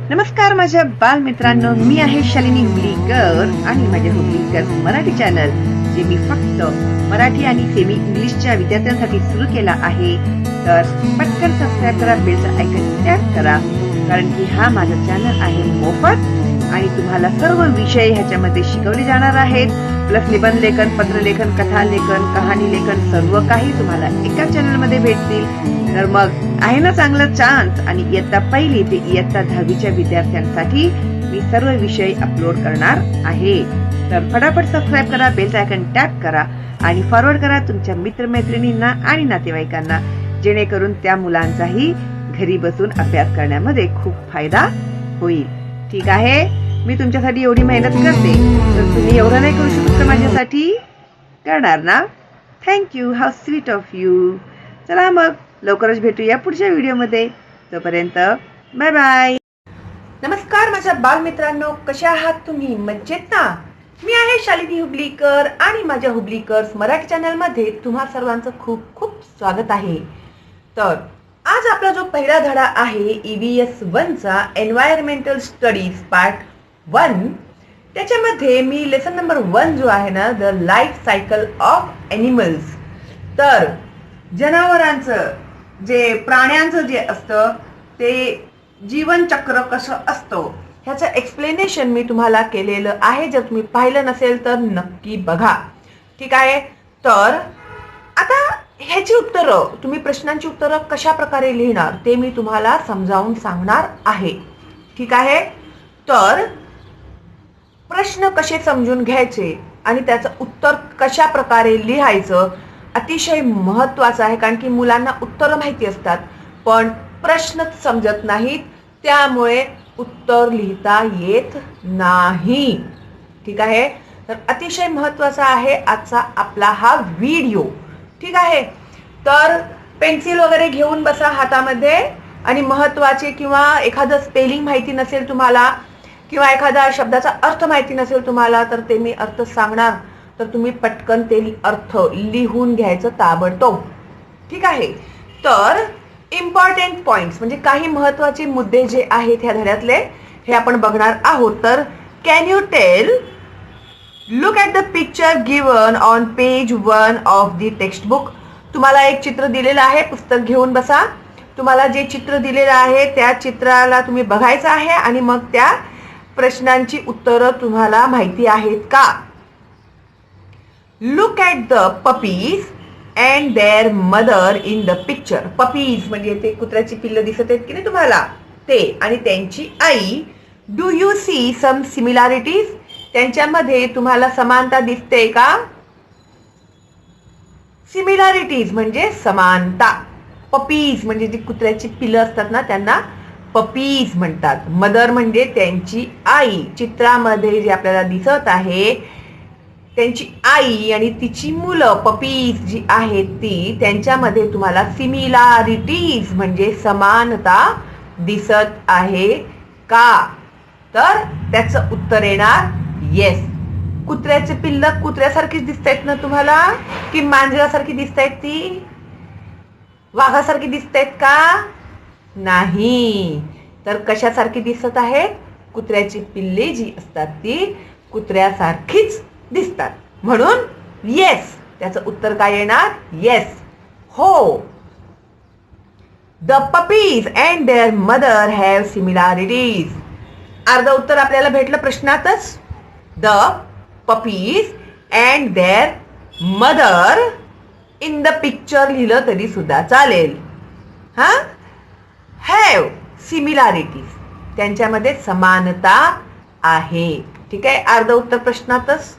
नमस्कार माझ्या बालमित्रांनो, मी आहे शालिनी हुबलीकर आणि माझ्या हुबलीकर मराठी चॅनल जे मी फक्त मराठी आणि सेमी इंग्लिशच्या विद्यार्थ्यांसाठी सुरू केला आहे. तर पटकन सबस्क्राईब करा, बेलचा आयकॉन टॅप करा, कारण की हा माझा चॅनल आहे मोफत आणि तुम्हाला सर्व विषय ह्याच्यामध्ये शिकवले जाणार आहेत. प्लस निबंध लेखन, पत्रलेखन, कथा लेखन, कहाणी लेखन सर्व काही तुम्हाला एका चॅनल मध्ये भेटतील. तर मग आहे ना चांगला चान्स. आणि इयत्ता पहिली ते इयत्ता 10वीच्या विद्यार्थ्यांसाठी मी सर्व विषय अपलोड करणार आहे. तर फटाफट सबस्क्राईब करा, बेलचा आयकॉन टॅप करा आणि फॉरवर्ड करा तुमच्या मित्रमैत्रिणींना आणि नातेवाईकांना, जेणेकरून त्या मुलांचाही घरी बसून अभ्यास करण्यामध्ये खूप फायदा होईल. ठीक आहे, मी तुमच्यासाठी एवढी मेहनत करते, तर तुम्ही एवढं नाही करू शकत माझ्यासाठी? करणार ना? Thank you, how sweet of you. चला मग लवकरच भेटूया पुढच्या व्हिडिओमध्ये. तोपर्यंत बाय बाय. नमस्कार माझ्या बालमित्रांनो, कशा आहात तुम्ही? मजेत ना? मी आहे शालिनी हुबलीकर आणि माझ्या हुबलीकर्स मराठी चॅनलमध्ये तुम्हा सर्वांचं खूप खूप स्वागत आहे. तर आज आपला जो पहिला धडा आहे EVS 1चा एन्व्हायरमेंटल स्टडीज पार्ट 1, त्याच्यामध्ये मी लेसन नंबर 1 जो आहे ना, the life cycle of animals, तर जनावरांचं जे प्राण्यांचं जे असतं ते जीवनचक्र कसं असतं ह्याचं एक्सप्लेनेशन मी तुम्हाला केलेलं आहे. जर तुम्ही पाहिलं नसेल तर नक्की बघा. ठीक आहे, तर आता ह्याची उत्तरं, तुम्ही प्रश्नांची उत्तरं कशा प्रकारे लिहिणार ते मी तुम्हाला समजावून सांगणार आहे. ठीक आहे, तर प्रश्न कसे समजून घ्यायचे आणि त्याचं उत्तर कशा प्रकारे लिहायचं अतिशय महत्वाचं आहे. कारण की मुलांना उत्तरं माहिती असतात पण प्रश्नच समजत नाहीत, त्यामुळे उत्तर लिहिता येत नाही. ठीक आहे, तर अतिशय महत्वाचा आहे आजचा आपला हा व्हिडिओ. ठीक आहे, तर पेन्सिल वगैरे घेऊन बसा हातामध्ये आणि महत्वाचे किंवा एखादं स्पेलिंग माहिती नसेल तुम्हाला किंवा एखादा शब्दाचा अर्थ माहिती नसेल तुम्हाला, तर ते मी अर्थ सांगणार, तर तुम्ही पटकन ते अर्थ लिहून घ्यायचं ताबडतोब. ठीक आहे, तर इम्पॉर्टंट पॉइंट्स म्हणजे काही महत्वाचे मुद्दे जे आहेत ह्या धड्यातले हे आपण बघणार आहोत. तर can you tell, look at the picture given on page 1 of the textbook. तुम्हाला एक चित्र दिलेलं आहे, पुस्तक घेऊन बसा. तुम्हाला जे चित्र दिलेलं आहे त्या चित्राला तुम्ही बघायचं आहे आणि मग त्या प्रश्नांची उत्तरं तुम्हाला माहिती आहेत का? Look at the puppies and their mother in the picture. Puppies म्हणजे ते कुत्र्याची पिल्लं दिसत आहेत की नाही तुम्हाला, ते आणि त्यांची आई. Do you see some similarities, त्यांच्यामध्ये तुम्हाला समानता दिसते का? सिमिलॅरिटीज म्हणजे समानता. पपीज म्हणजे जी कुत्र्याची पिल्लं असतात ना त्यांना पपीज म्हणतात. मदर म्हणजे त्यांची आई. चित्रामध्ये जे आपल्याला दिसत आहे त्यांची आई आणि तिची मुलं पपीज जी आहेत ती, त्यांच्यामध्ये तुम्हाला सिमिलॅरिटीज म्हणजे समानता दिसत आहे का? तर त्याचं उत्तर येणार येस. कुत्र्याचे पिल्लं कुत्र्यासारखीच दिसतायत ना तुम्हाला, की मांजरासारखी दिसतायत, ती वाघासारखी दिसतायत का? नाही, तर कशासारखी दिसत आहेत? कुत्र्याची पिल्ले जी असतात ती कुत्र्यासारखीच दिसतात. म्हणून येस, त्याचं उत्तर काय येणार? येस, हो. The puppies and their mother have similarities. अर्ध उत्तर आपल्याला भेटलं प्रश्नातच. The puppies and their mother in the picture लिहिलं तरी सुद्धा चालेल. हा, हॅव सिमिलॅरिटीज, त्यांच्यामध्ये समानता आहे. ठीक आहे, अर्ध उत्तर प्रश्नातच.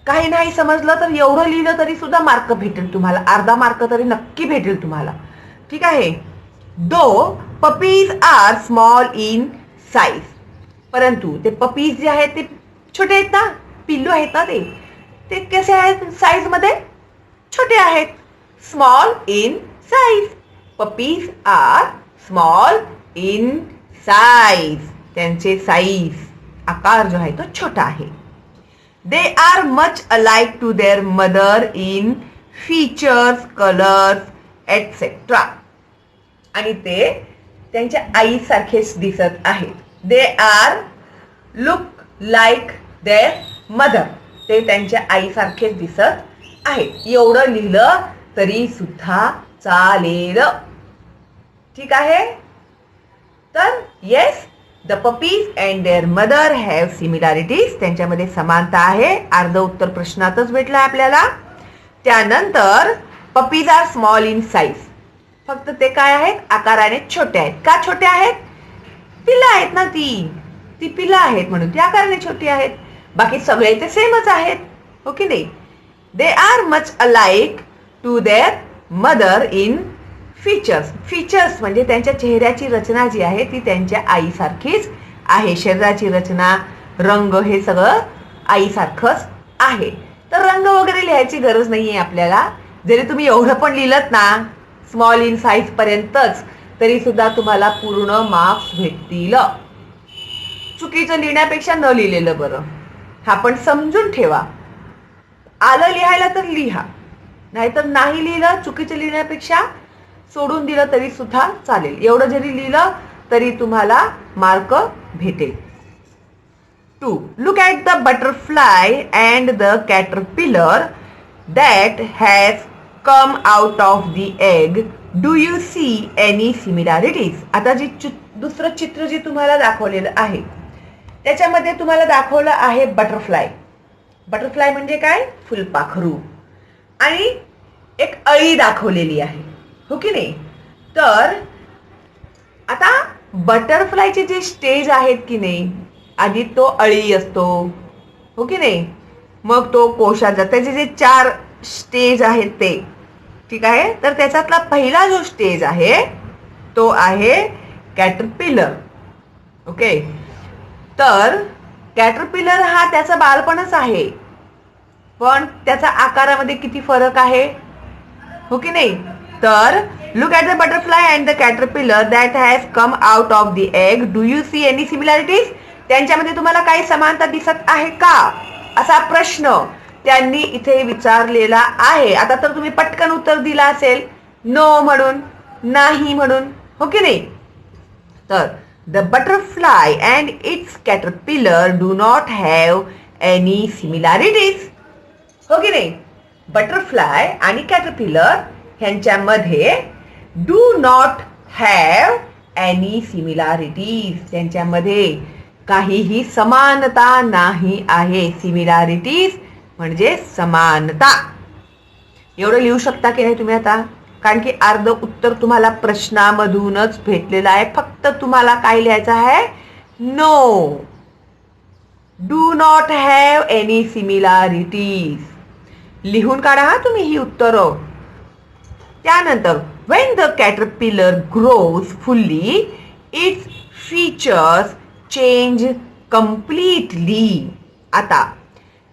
काही नाही समजलं तर एवढं लिहिलं तरी सुद्धा मार्क भेटेल तुम्हाला, अर्धा मार्क तरी नक्की भेटेल तुम्हाला. ठीक आहे. The puppies are small in size, परंतु ते पपीज जे आहेत ते छोटे आहेत ना, पिल्लू आहेत ना, ते कसे आहेत? साईज मध्ये छोटे आहेत. Small in size, puppies are small in size, त्यांचे साईज आकार जो आहे तो छोटा आहे. They are much alike to their mother in features, colours etcetera, आणि ते त्यांच्या आईसारखेच दिसत आहेत. They are look like their mother. ते त्यांच्या आईसारखेच दिसत आहेत. एवढं लिहिलं तरी सुद्धा चालेल. ठीक आहे. तर yes, the puppies and their mother have similarities. त्यांच्यामध्ये समानता आहे. अर्ध उत्तर प्रश्नातच भेटलं आपल्याला. त्यानंतर puppies are small in size. फक्त ते काय आहेत, आकाराने छोटे आहेत. का छोटे आहेत? पिल्लं आहेत ना, ती पिल्लं आहेत म्हणून ती आकाराने छोटी आहेत. बाकी सगळे ते सेमच आहेत, हो की नाही. They are much alike to their mother in features. Features म्हणजे त्यांच्या चेहऱ्याची रचना जी आहे ती त्यांच्या आईसारखीच आहे. शरीराची रचना, रंग हे सगळं आईसारखंच आहे. तर रंग वगैरे लिहायची गरज नाहीये आपल्याला. जरी तुम्ही एवढं पण लिहिलत ना स्मॉल इन साईज पर्यंतच, तरी सुद्धा तुम्हाला पूर्ण मार्क्स भेटतील. चुकीचं लिहिण्यापेक्षा न लिहिलेलं बरं. हा पण समजून ठेवा. आलं लिहायला तर लिहा, नाहीतर नाही लिहिलं, चुकीचं लिहिण्यापेक्षा सोडून दिलं तरी सुद्धा चालेल. एवढं जरी लिहिलं तरी तुम्हाला मार्क भेटेल. 2. Look at the butterfly and the caterpillar that has come out of the egg. Do you see any similarities? आता दुसरं चित्र जे तुम्हाला दाखवलेलं आहे त्याच्यामध्ये तुम्हाला दाखवलं आहे बटरफ्लाय. बटरफ्लाय म्हणजे काय? फुलपाखरू. आणि एक अळी दाखवलेली आहे, हो की नाही. तर आता बटरफ्लायचे जे स्टेज आहेत की नाही, आधी तो अळी असतो, हो की नाही. मग तो कोशात जातो. त्याचे जे 4 स्टेज आहेत ते, ठीक आहे. तर त्याच्यातला पहिला जो स्टेज आहे तो आहे कॅटरपिलर. ओके. तर कॅटरपिलर हा त्याचं बालपणच आहे, पण त्याचा आकारामध्ये किती फरक आहे, हो की नाही. तर look at the butterfly and the caterpillar that has come out of the egg. Do you see any similarities? त्यांच्यामध्ये तुम्हाला काही समानता दिसत आहे का, असा प्रश्न त्यांनी इथे विचारलेला आहे. आता तर तुम्ही पटकन उत्तर दिला असेल, नो म्हणून, नाही म्हणून, हो की नाही. तर the butterfly and its caterpillar do not have any similarities, हो की नाही. बटरफ्लाय आणि कॅटरपिलर ह्यांच्यामध्ये do not have any similarities. त्यांच्यामध्ये काहीही समानता नाही आहे. सिमिलॅरिटीज म्हणजे समानता. एवढं लिहू शकता की नाही तुम्ही आता, कारण की अर्ध उत्तर तुम्हाला प्रश्नामधूनच भेटलेलं आहे. फक्त तुम्हाला काय लिहायचं आहे, no, do not have any similarities. लिहून काढा हा तुम्ही ही उत्तरं. त्यानंतर when the caterpillar grows fully its features change completely. आता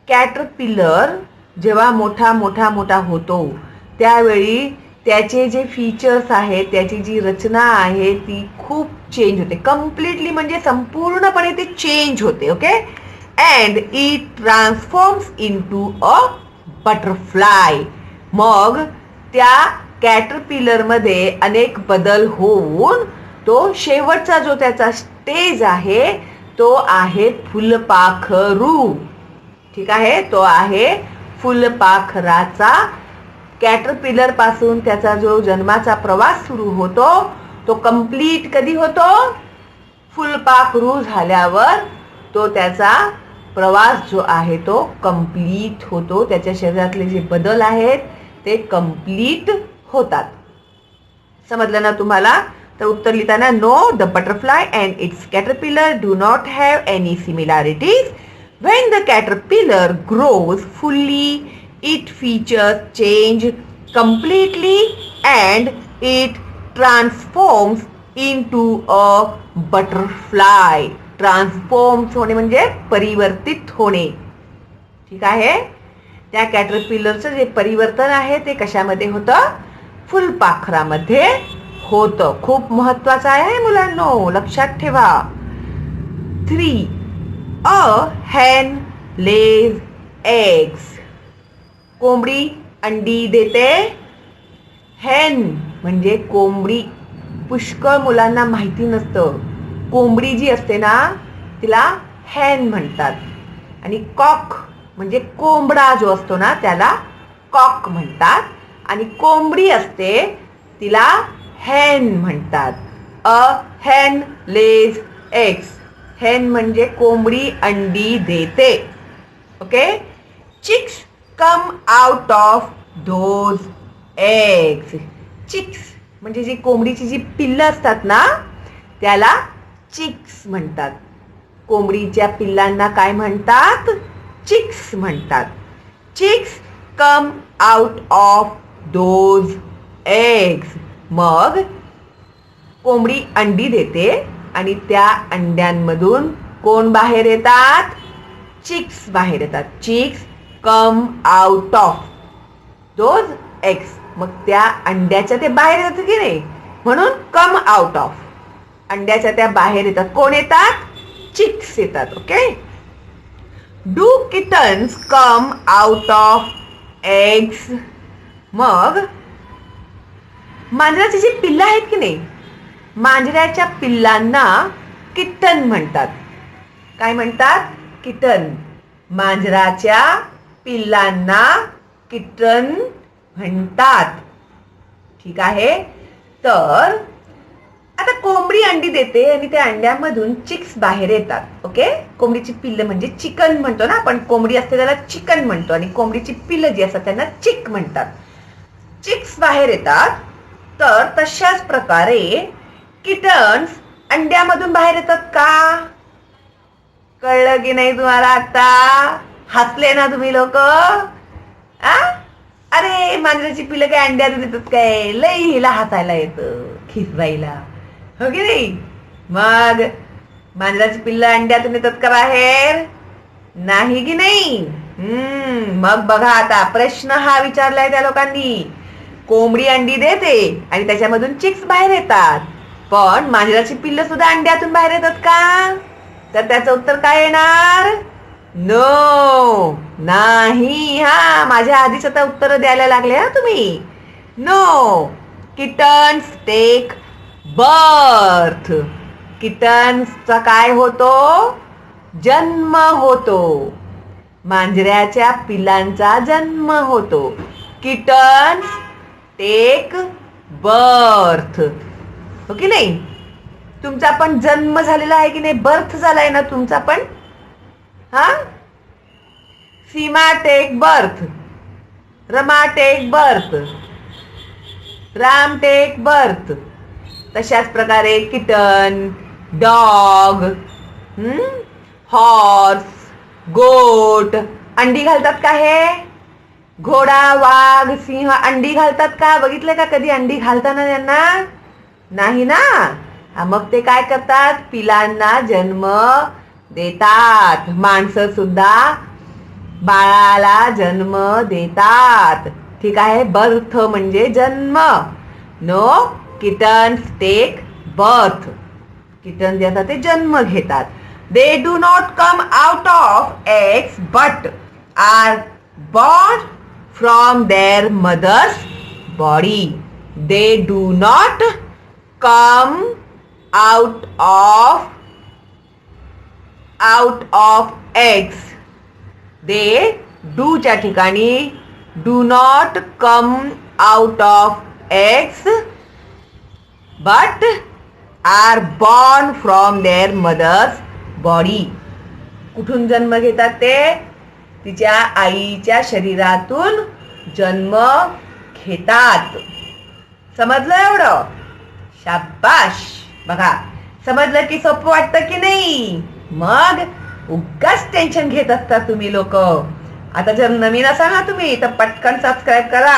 कॅटरपिलर जेव्हा मोठा होतो त्यावेळी त्याचे जे फीचर्स आहेत, त्याची जी रचना आहे ती खूप चेंज होते. कम्प्लिटली म्हणजे संपूर्णपणे ते चेंज होते. Okay. And it transforms into a butterfly. मग त्या कॅटरपिलरमध्ये अनेक बदल होऊन तो शेवटचा जो त्याचा स्टेज आहे तो आहे फुलपाखरू. ठीक आहे. तो आहे फुलपाखराचा. कॅटरपिलर पासून त्याचा जो जन्माचा प्रवास सुरू होतो तो कंप्लीट कधी होतो, फुलपाखरू झाल्यावर तो त्याचा प्रवास जो आहे तो कंप्लीट होतो. त्याच्या शरीरातले जे बदल आहेत ते कंप्लीट होतात. समजलं ना तुम्हाला. तर उत्तर लिहिताना no, the butterfly and its caterpillar do not have any similarities. When the caterpillar grows fully it features change completely and it transforms into a butterfly. Transforms होणे म्हणजे परिवर्तित होणे. ठीक आहे. त्या कॅटरपिलरचं जे परिवर्तन आहे ते कशामध्ये होतं, फुलपाखरामध्ये होतं. खूप महत्वाचं आहे मुलांनो, लक्षात ठेवा. 3. अ hen lays eggs. कोंबडी अंडी देते. hen म्हणजे कोंबडी. पुष्कळ मुलांना माहिती नसतं. कोंबडी जी असते ना तिला hen म्हणतात आणि कॉक म्हणजे कोंबडा जो असतो ना त्याला कॉक म्हणतात आणि कोंबडी असते तिला hen म्हणतात. अ hen lays eggs. hen म्हणजे कोंबडी अंडी देते. Okay. Chicks come out of those eggs. Chicks म्हणजे जी कोंबडीची जी पिल्लं असतात ना त्याला चिक्स म्हणतात. कोंबडीच्या पिल्लांना काय म्हणतात? चिक्स म्हणतात. Chicks come out of those eggs. मग कोंबडी अंडी देते आणि त्या अंड्यांमधून कोण बाहेर येतात? चिक्स बाहेर येतात. Chicks come out of those eggs. मग त्या अंड्याच्या ते बाहेर येतात की नाही, म्हणून कम आउट ऑफ. अंड्याच्या त्या बाहेर येतात. कोण येतात? चिक्स येतात. Okay. Do kittens come out of eggs. मग मांजराची जी पिल्लं आहेत की नाही, मांजराच्या पिल्लांना किटन म्हणतात. काय म्हणतात? किटन. मांजराच्या पिल्लांना किटन म्हणतात. ठीक आहे. तर आता कोंबडी अंडी देते आणि त्या अंड्यामधून चिक्स बाहेर येतात. ओके. कोंबडीची पिल्लं म्हणजे चिकन म्हणतो ना आपण. कोंबडी असते त्याला चिकन म्हणतो आणि कोंबडीची पिल्लं जी असतात त्यांना चिक म्हणतात. चिक्स बाहेर येतात. तर तशाच प्रकारे किटन्स अंड्यामधून बाहेर येतात का? कळलं की नाही तुम्हाला? आता हसले ना तुम्ही लोक? अरे मांजराची पिल्लं काय अंड्यातून येतात काय? लई हिला हसायला येतं, खिसवायला, हो की नाही? मग मांजराची पिल्लं अंड्यातून येतात का बाहेर? नाही की नाही? मग बघा आता प्रश्न हा विचारलाय त्या लोकांनी. कोंबडी अंडी देते आणि त्याच्यामधून चिक्स बाहेर येतात, पण मांजराची पिल्लं सुद्धा अंड्यातून बाहेर येतात का? तर त्याचं उत्तर काय येणार? नो. नाही. माझ्या आधीच आता उत्तर द्यायला लागले हा तुम्ही. नो. Kittens take birth. किटन्सचा काय होतो? जन्म होतो. मांजऱ्याच्या पिलांचा जन्म होतो. Kittens take birth. हो की नाही? तुमचा पण जन्म झालेला आहे की नाही? बर्थ झालाय ना तुमचा पण? Seema take birth. Rama take birth. Ram take birth. तशाच प्रकारे किटन, डॉग, हॉर्स, गोट अंडी घालतात का? हे घोडा, वाघ, सिंह अंडी घालतात का? बघितलं का कधी अंडी घालताना त्यांना? नाही ना. मग ते काय करतात? पिलांना जन्म देतात. माणसं सुद्धा बाळाला जन्म देतात. ठीक आहे. बर्थ म्हणजे जन्म. No. Kittens take birth. Kitten जे असतात ते जन्म घेतात. They do not come out of eggs but are born from their mother's body. They do not come out of eggs. They डूच्या ठिकाणी do not come out of eggs but are born from their mother's body. कुठून जन्म घेतात ते? तिच्या आईच्या शरीरातून जन्म घेतात. समजलं एवढं? शाबाश. बघा समजलं की सोपं वाटतं की नाही? मग उगाच टेन्शन घेत असता तुम्ही लोक. आता जर नवीन असाल ना तुम्ही तर पटकन सबस्क्राईब करा.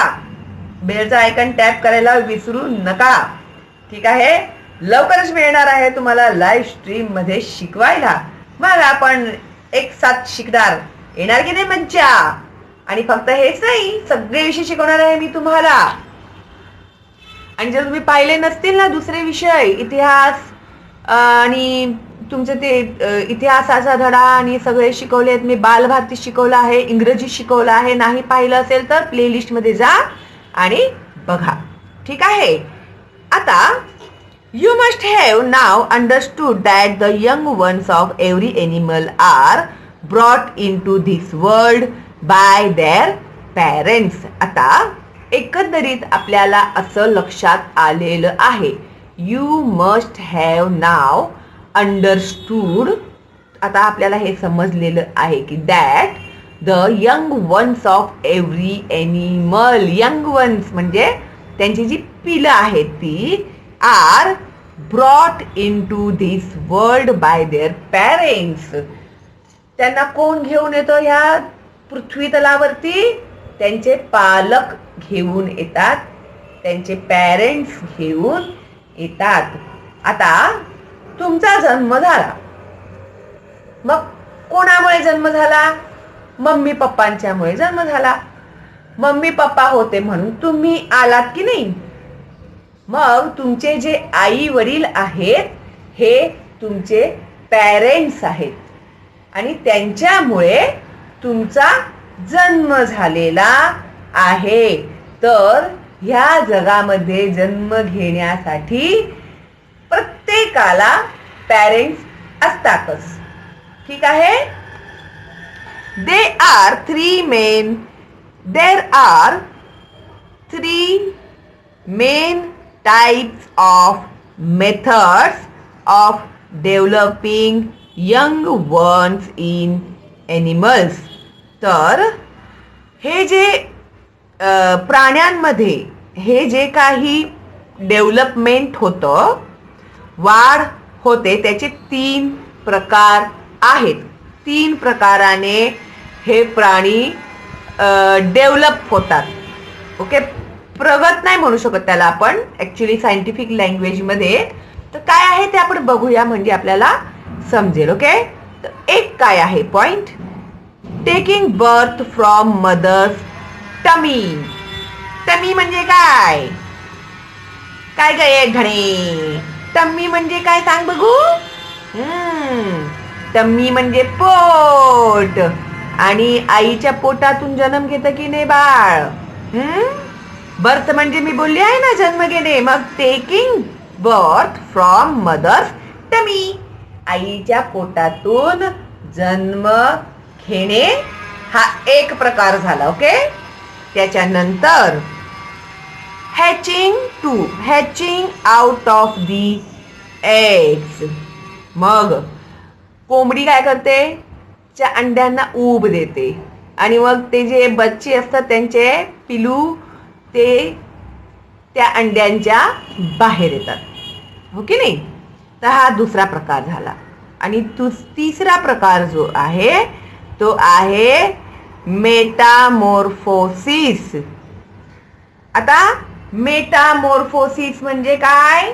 बेलचा आयकॉन टॅप करायला विसरू नका. ठीक आहे. लवकरच मिळणार आहे तुम्हाला लाईव्ह स्ट्रीम मध्ये शिकवायला. मग आपण एक साथ शिकणार. येणार की नाही मज्जा? आणि फक्त हेच नाही, सगळे विषय शिकवणार आहे मी तुम्हाला. आणि जर तुम्ही पाहिले नसतील ना दुसरे विषय, इतिहास आणि तुमचे ते इतिहासाचा धडा आणि सगळे शिकवले आहेत मी. बालभारती शिकवलं आहे, इंग्रजी शिकवलं आहे. नाही पाहिलं असेल तर प्लेलिस्ट मध्ये जा आणि बघा. ठीक आहे. आता You must have now understood that the young ones of every animal are brought into this world by their parents. आता एकंदरीत आपल्याला असं लक्षात आलेलं आहे. You must have now understood. आता आपल्याला हे समजलेलं आहे की that the young ones of every animal, young ones म्हणजे त्यांची जी पिलं आहेत ती are brought into this world by their parents. त्यांना कोण घेऊन येतो ह्या पृथ्वी तलावरती? त्यांचे पालक घेऊन येतात, त्यांचे पॅरेंट्स घेऊन येतात. आता तुमचा जन्म झाला, मग कोणामुळे जन्म झाला? मम्मी पप्पांच्यामुळे जन्म झाला. मम्मी पप्पा होते म्हणून तुम्ही आलात की नाही? मग तुमचे जे आई वडील आहेत हे तुमचे पॅरेंट्स आहेत आणि त्यांच्यामुळे तुमचा जन्म झालेला आहे. तर ह्या जगामध्ये जन्म घेण्यासाठी प्रत्येकाला पॅरेंट्स असतातच. ठीक आहे. There are three main types of methods of developing young ones in animals. तर हे जे प्राण्यांमध्ये हे जे काही डेव्हलपमेंट होतं, वाढ होते, त्याचे 3 प्रकार आहेत. 3 प्रकाराने हे प्राणी डेव्हलप होतात. ओके, प्रगत नाही म्हणू शकत त्याला आपण ॲक्च्युली सायंटिफिक लँग्वेजमध्ये. तर काय आहे ते आपण बघूया म्हणजे आपल्याला समजेल. ओके, तर एक काय आहे point, taking birth from mother's tummy. Tummy म्हणजे काय? काय गे घणे, टम्मी म्हणजे काय सांग बघू? टम्मी म्हणजे पोट, आणि आईच्या पोटातून जन्म घेतं की नाही बाळ? बर्थ म्हणजे मी बोलली आहे ना जन्म घेणे. मग taking birth from mother's tummy, आईच्या पोटातून जन्म घेणे हा एक प्रकार झाला. ओके, त्याच्यानंतर hatching out of the eggs. मग कोंबडी काय करते? च्या अंड्यांना ऊब देते आणि मग ते जे बच्चे असतात त्यांचे पिलू ते त्या अंड्यांच्या बाहेर येतात. हो की नाही? तर हा दुसरा प्रकार झाला. आणि तिसरा प्रकार जो आहे तो आहे मेटामॉर्फोसिस. आता मेटामॉर्फोसिस म्हणजे काय?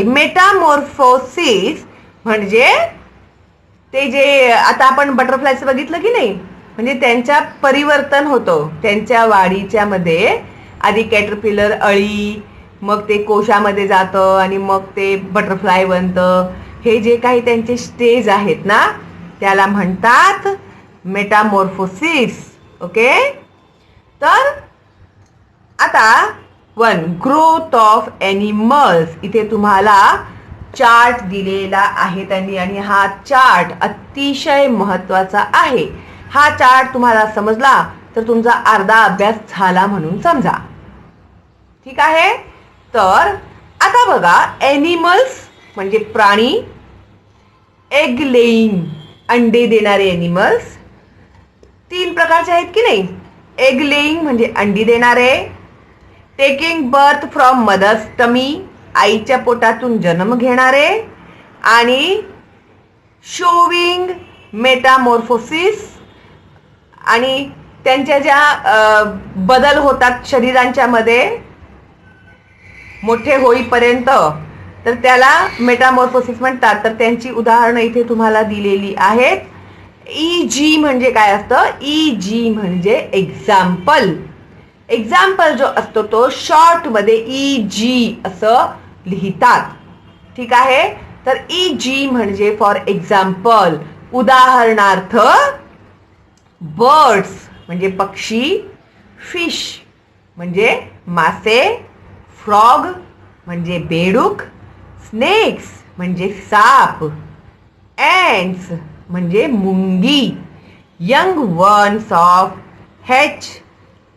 मेटामॉर्फोसिस म्हणजे ते जे आता आपण बटरफ्लायचं बघितलं की नाही, म्हणजे त्यांच्या परिवर्तन होतं त्यांच्या वाढीच्या मध्ये. आधी कॅटरपिलर, अळी, मग ते कोशामध्ये जातं आणि मग ते बटरफ्लाय बनतं. हे जे काही त्यांचे स्टेज आहेत ना त्याला म्हणतात मेटामॉर्फोसिस. ओके, तर आता ग्रोथ ऑफ ॲनिमल्स. इथे तुम्हाला चार्ट दिलेला आहे त्यांनी आणि हा चार्ट अतिशय महत्वाचा आहे. हा चार्ट तुम्हाला समजला तर तुमचा अर्धा अभ्यास झाला म्हणून समजा. ठीक आहे. तर आता बघा, ॲनिमल्स म्हणजे प्राणी, एग लेईंग अंडे देणारे ॲनिमल्स 3 प्रकारचे आहेत की नाही? एग लेईंग म्हणजे अंडी देणारे, taking birth from mother's tummy आईच्या पोटातून जन्म घेणारे, आणि शोविंग मेटामॉर्फोसिस आणि त्यांच्या ज्या बदल होतात शरीरांच्या मध्ये मोठे होईपर्यंत, तर त्याला मेटामॉर्फोसिस म्हणतात. तर त्यांची उदाहरणं इथे तुम्हाला दिलेली आहेत. EG म्हणजे काय असतं? EG म्हणजे एक्झाम्पल. एक्झाम्पल जो असतो तो शॉर्ट मध्ये EG असं लिहितात. ठीक आहे. तर EG म्हणजे फॉर एक्झाम्पल, उदाहरणार्थ बर्ड्स म्हणजे पक्षी, फिश म्हणजे मासे, फ्रॉग म्हणजे बेडूक, स्नेक्स म्हणजे साप, ॲन्ट्स म्हणजे मुंगी. Young ones of hatch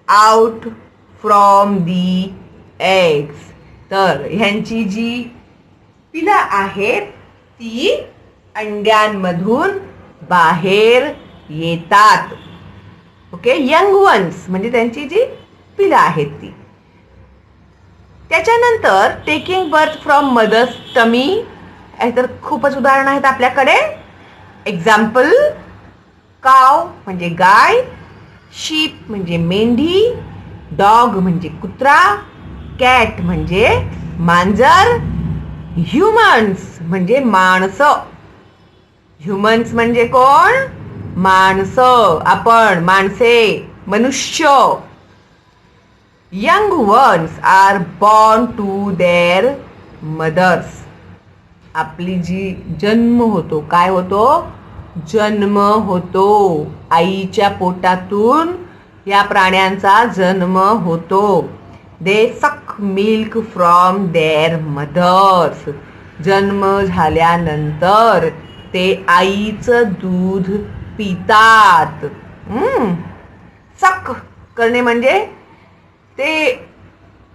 out from the eggs. तर ह्यांची जी पिलं आहेत ती अंड्यांमधून बाहेर येतात. ओके, यंग वन्स म्हणजे त्यांची जी पिलं आहेत ती. त्याच्यानंतर taking birth from mother's tummy. तर खूपच उदाहरण आहेत आपल्याकडे. एक्झाम्पल, काव म्हणजे गाय, शीप म्हणजे मेंढी, डॉग म्हणजे कुत्रा, कॅट म्हणजे मांजर, ह्युमन्स म्हणजे माणसं. ह्युमन्स म्हणजे कोण? माणसं, आपण, माणसे, मनुष्य. Young ones are born to their mothers. आपली जी जन्म होतो, काय होतो? जन्म होतो. आईच्या पोटातून या प्राण्यांचा जन्म होतो. दे suck milk from their mother's. जन्म झाल्यानंतर ते आईचं दूध पितात. सक करणे म्हणजे ते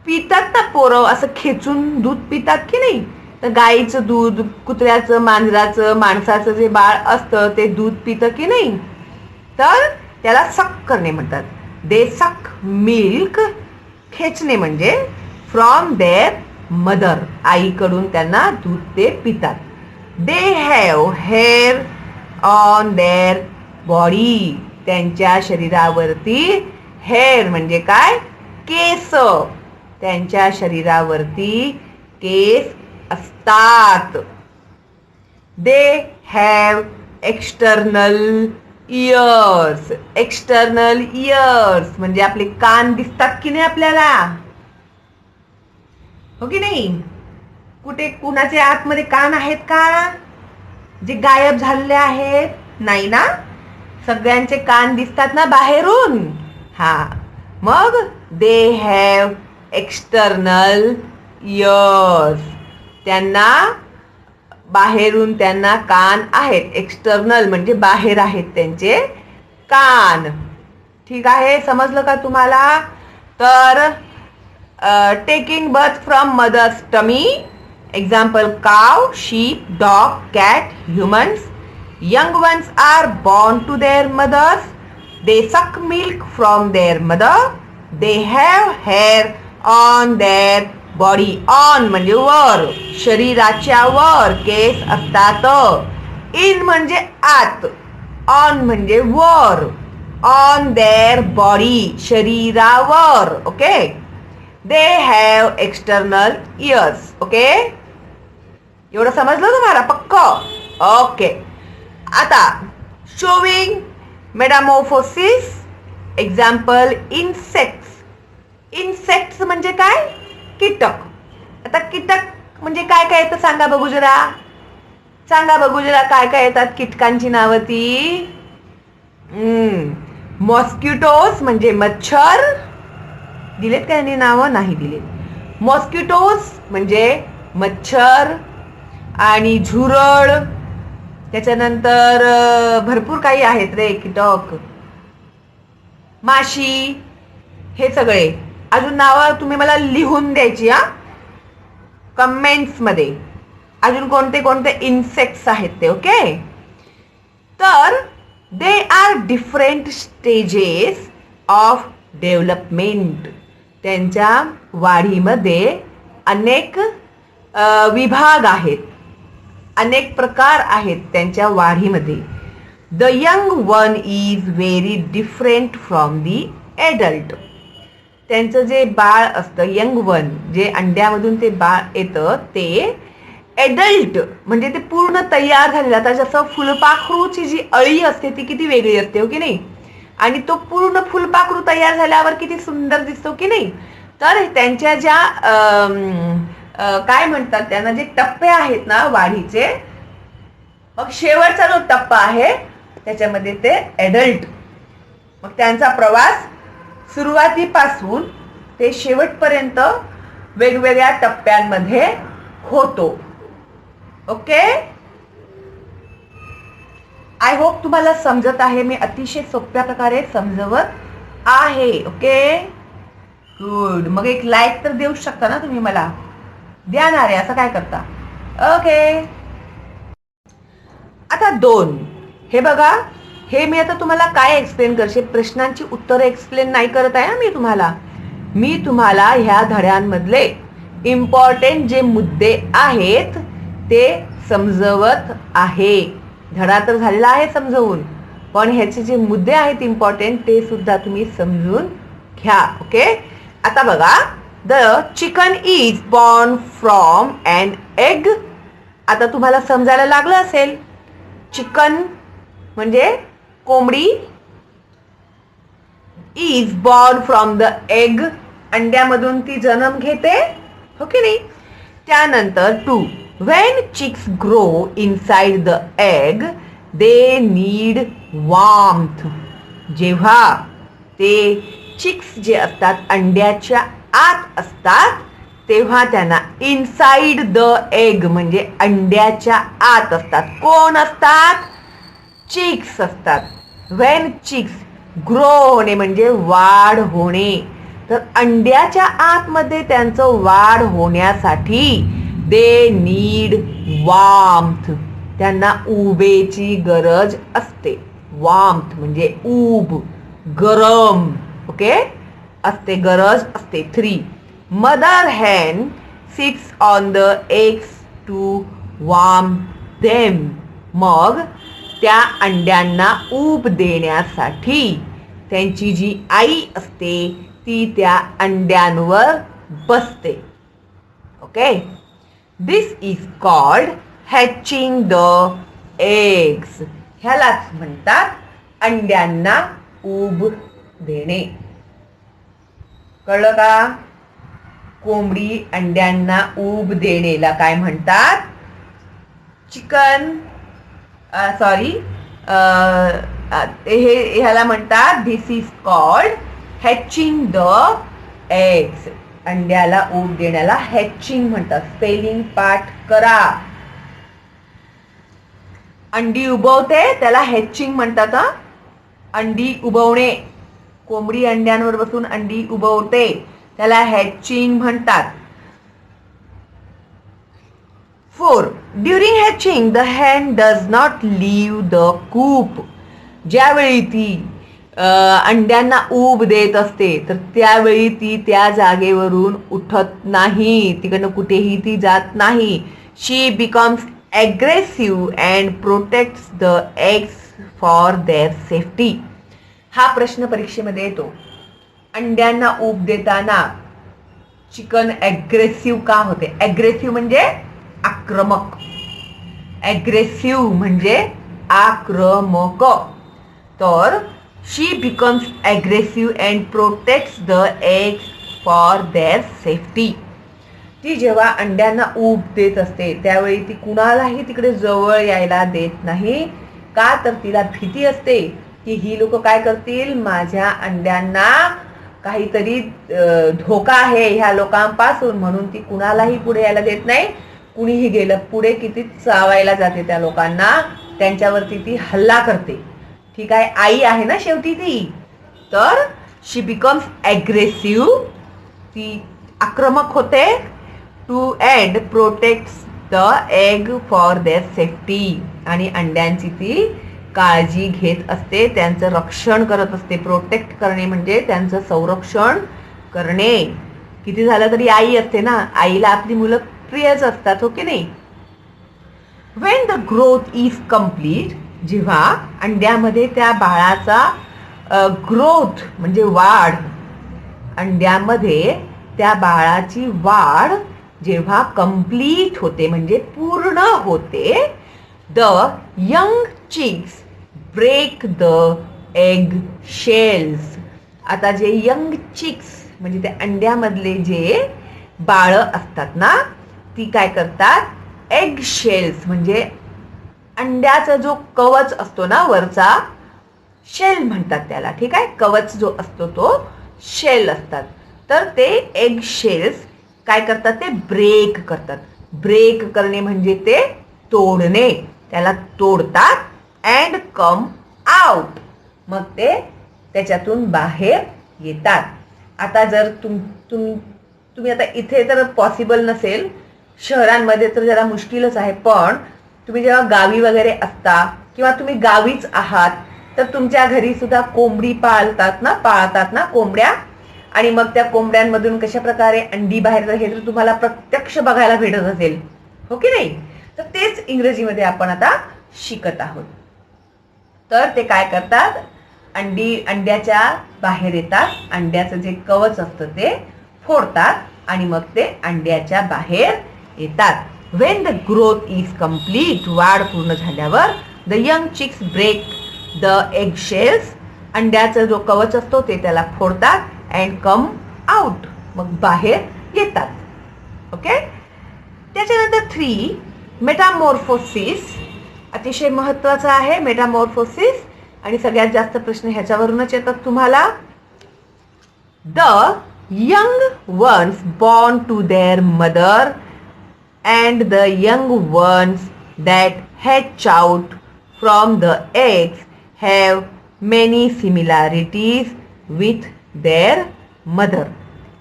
पितात ना पोरं, असं खेचून दूध पितात की नाही. तर गाईचं दूध, कुत्र्याचं, मांजराचं, माणसाचं जे बाळ असतं ते दूध पितं की नाही, तर त्याला सक करणे म्हणतात. दे सक मिल्क, खेचणे म्हणजे फ्रॉम देअर मदर, आईकडून त्यांना दूध ते पितात. दे have hair on their body. त्यांच्या शरीरावरती हेअर म्हणजे काय? केस. त्यांच्या शरीरावरती केस असतात. They have external years. External years म्हणजे आपले कान दिसतात की नाही आपल्याला, हो की नाही? कुठे कुणाचे आतमध्ये कान आहेत का जे गायब झालेले आहेत? नाही ना, सगळ्यांचे कान दिसतात ना बाहेरून. हा, मग दे हॅव एक्सटर्नल इयर्स. त्यांना बाहेरून त्यांना कान आहेत. एक्सटर्नल म्हणजे बाहेर आहेत त्यांचे कान. ठीक आहे, समजलं का तुम्हाला? तर taking birth from mother's tummy. Example, cow, sheep, dog, cat, humans. Young ones are born to their mothers. They suck milk from their mother. They have hair on their body. On म्हणजे वर, शरीराच्या वर केस असतात. In म्हणजे आत, on म्हणजे वर. On their body शरीरावर. Okay, they have external years. Okay, एवढं समजलं तुम्हाला पक्क? ओके, आता showing Metamorphosis. Example, insects. Insects म्हणजे काय? कीटक. आता कीटक म्हणजे काय काय येतं सांगा बघू जरा. सांगा बघू जरा काय काय येतात कीटकांची नावं ती. मॉस्किटोज म्हणजे मच्छर. दिलेत का यांनी नावं? नाही दिलेत. मॉस्किटोज म्हणजे मच्छर आणि झुरळ. त्याच्यानंतर भरपूर काही आहेत रे कीटक, माशी, हे सगळे. अजून नावं तुम्ही मला लिहून द्यायची हा कमेंट्स मध्ये. अजून कोणते कोणते इन्सेक्ट्स आहेत ते. ओके, तर they are different stages of development. त्यांच्या वाढीमध्ये अनेक विभाग आहेत, अनेक प्रकार आहेत त्यांच्या वाढीमध्ये. The young one is very different from the adult. त्यांचं जे बाळ असतं, यंग वन, जे अंड्यामधून ते बाळ येतं, ते एडल्ट म्हणजे ते पूर्ण तयार झालेलं. आता जसं फुलपाखरूची जी अळी असते ती किती वेगळी असते, हो की नाही? आणि तो पूर्ण फुलपाखरू तयार झाल्यावर किती सुंदर दिसतो की नाही? तर त्यांच्या ज्या काय म्हणतात त्यांना, जे टप्पे आहेत ना वाढीचे, मग शेवटचा जो टप्पा आहे त्याच्यामध्ये ते एडल्ट. मग त्यांचा प्रवास सुरुवातीपासून ते शेवटपर्यंत वेगवेगळ्या टप्प्यांमध्ये होतो. ओके, आय होप तुम्हाला समजत आहे. मी अतिशय सोप्या प्रकारे समजवत आहे. Okay, good. मग एक लाईक तर देऊ शकता ना तुम्ही मला. द्या ना रे, असं काय करता. ओके, आता 2. हे बघा, हे मी आता तुम्हाला काय एक्सप्लेन करते, प्रश्नांची उत्तरं एक्सप्लेन नाही करत आहे मी तुम्हाला. मी तुम्हाला ह्या धड्यांमधले इम्पॉर्टंट जे मुद्दे आहेत ते समजवत आहे. धडा तर झालेला आहे समजवून, पण ह्याचे जे मुद्दे आहेत इम्पॉर्टंट ते सुद्धा तुम्ही समजून घ्या. ओके, आता बघा, the chicken is born from an egg. आता तुम्हाला समजायला लागलं असेल, चिकन म्हणजे कोंबडी, is born from the egg, अंड्यामधून ती जन्म घेते, हो की नाही. त्यानंतर 2, when chicks grow inside the egg they need warmth. जेव्हा ते चिक्स जे असतात अंड्याच्या आत असतात तेव्हा त्यांना इनसाइड द एग म्हणजे अंड्याच्या आत असतात. कोण असतात? चिक्स असतात. व्हेन चिक्स ग्रो होणे म्हणजे वाढ होणे, तर अंड्याच्या आतमध्ये त्यांचं वाढ होण्यासाठी दे नीड वार्मथ, त्यांना उबेची गरज असते. वार्मथ म्हणजे ऊब, गरम. ओके, असते, गरज असते. 3, mother hen sits on the eggs to warm them. मग त्या अंड्यांना ऊब देण्यासाठी त्यांची जी आई असते ती त्या अंड्यांवर बसते. Okay, this is called hatching the eggs. ह्यालाच म्हणतात अंड्यांना ऊब देणे. कळलं का? कोंबडी अंड्यांना ऊब देणेला काय म्हणतात? चिकन, सॉरी, ह्याला म्हणतात, this is called hatching the eggs. अंड्याला ऊब देण्याला हॅचिंग म्हणतात. स्पेलिंग पाठ करा. अंडी उबवते त्याला हॅचिंग म्हणतात. अंडी उबवणे, कोंबडी अंड्यांवर बसून अंडी उबवते त्याला हॅचिंग म्हणतात. 4, during hatching the hen does not leave the coop. ज्यावेळी ती अंड्यांना ऊब देत असते तर त्यावेळी ती त्या जागेवरून उठत नाही, तिकडनं कुठेही ती जात नाही. She becomes aggressive and protects the eggs for their safety. हा प्रश्न परीक्षेमध्ये येतो. अंड्यांना ऊब देताना चिकन ॲग्रेसिव्ह का होते? ॲग्रेसिव्ह म्हणजे आक्रमक, ॲग्रेसिव्ह म्हणजे आक्रमक. तर she becomes aggressive and protects the eggs for their safety. ती जेव्हा अंड्यांना ऊब देत असते त्यावेळी ती कुणालाही तिकडे जवळ यायला देत नाही. का? तर तिला भीती असते की ही लोक काय करतील, माझ्या अंड्यांना काहीतरी धोका आहे ह्या लोकांपासून, म्हणून ती कुणालाही पुढे यायला देत नाही. कुणीही गेलं पुढे किती चावायला जाते त्या लोकांना, त्यांच्यावरती ती हल्ला करते. ठीक आहे, आई आहे ना शेवटी ती. तर शी बिकम्स ॲग्रेसिव्ह, ती आक्रमक होते. Two and protects the egg for their safety, आणि अंड्यांची ती काळजी घेत असते, त्यांचं रक्षण करत असते. प्रोटेक्ट करणे म्हणजे त्यांचं संरक्षण करणे. किती झालं तरी आई असते ना, आईला आपली मुलं प्रियच असतात, हो की नाही. Wien the growth is complete, जेव्हा अंड्यामध्ये त्या बाळाचा ग्रोथ म्हणजे वाढ, अंड्यामध्ये त्या बाळाची वाढ जेव्हा कम्प्लीट होते म्हणजे पूर्ण होते, the young chicks break the egg shells. आता जे यंग चिक्स म्हणजे त्या अंड्यामधले जे बाळ असतात ना, ती काय करतात, एग शेल्स म्हणजे अंड्याचा जो कवच असतो ना वरचा, शेल म्हणतात त्याला. ठीक आहे, कवच जो असतो तो शेल असतात. तर ते एग शेल्स काय करतात, ते ब्रेक करतात. ब्रेक करणे म्हणजे ते तोडणे, त्याला तोडतात. अँड कम आउट, मग ते त्याच्यातून बाहेर येतात. आता जर तुम्ही आता इथे तर पॉसिबल नसेल, शहरांमध्ये तर जरा मुश्किलच आहे, पण तुम्ही जेव्हा गावी वगैरे असता किंवा तुम्ही गावीच आहात तर तुमच्या घरी सुद्धा कोंबडी पाळतात ना कोंबड्या, आणि मग त्या कोंबड्यांमधून कशा प्रकारे अंडी बाहेर हे तर तुम्हाला प्रत्यक्ष बघायला भेटत असेल, हो की नाही? तर तेच इंग्रजीमध्ये आपण आता शिकत आहोत. तर ते काय करतात, अंड्याच्या बाहेर येतात, अंड्याचं जे कवच असतं ते फोडतात आणि मग ते अंड्याच्या बाहेर येतात. When the growth is complete, वाढ पूर्ण झाल्यावर the young chicks break the egg shells, अंड्याचा जो कवच असतो ते त्याला फोडतात and come out, मग बाहेर येतात. ओके. त्याच्यानंतर 3 मेटामॉर्फोसिस, अतिशय महत्वाचा आहे मेटामॉर्फोसिस, आणि सगळ्यात जास्त प्रश्न ह्याच्यावरूनच येतात तुम्हाला. The young ones born to their mother and the young ones that hatch out from the eggs have many similarities with their mother.